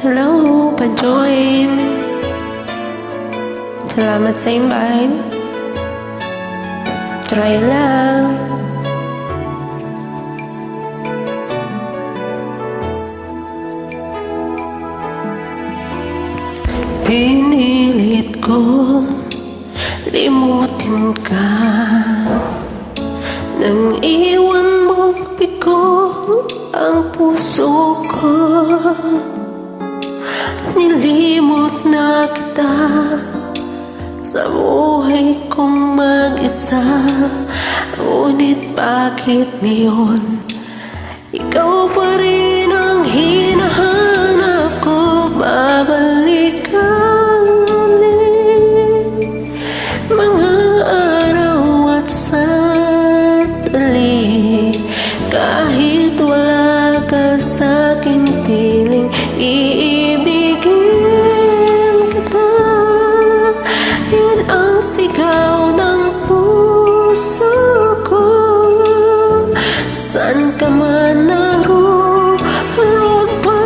Hello, pa-join. Salamat sa invite. Try lang. Pinilit ko limutin ka nang iwan mo bigo ang puso ko. Nilimot na kita sa buhay kong mag-isa. Ngunit bakit ngayon ikaw pa rin ang hinahanap ko? Babalik ka ulit, mga araw at sandali. Kahit wala ka sa'king piling, iibigin kita. Yan ang sigaw ng puso ko. San ka man naroon pa,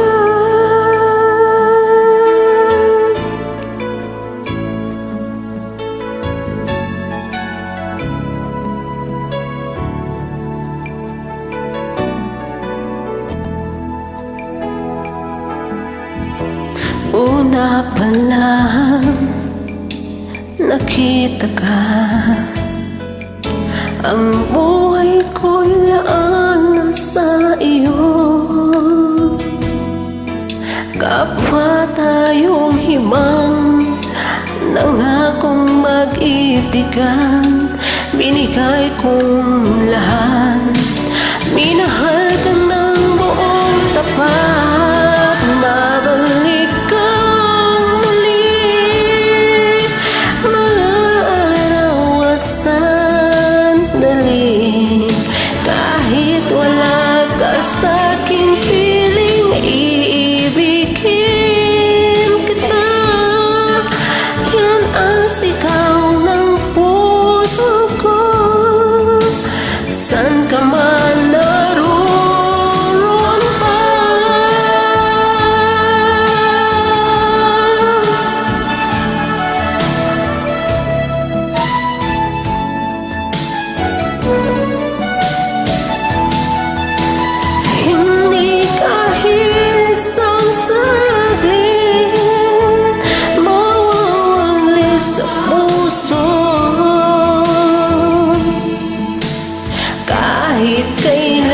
una pa lang nakita ka, ang buhay ko'y laan na sa iyo. Kapwa tayong himang nangakong mag-ibigan, binigay kong lahat. Minahal ka ng buong tapat, babalik ka muli, mga araw at sandali. Kahit wala ka sa'king piling, iibigin kita. Yan ang sigaw ng puso ko. San ka man naroon pa, hindi kahit isang saglit mawawaglit sa puso. Kahit kailan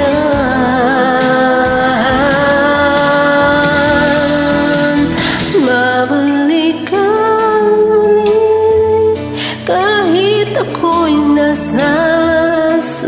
babalik ka ulit, kahit ako'y nasasaktan.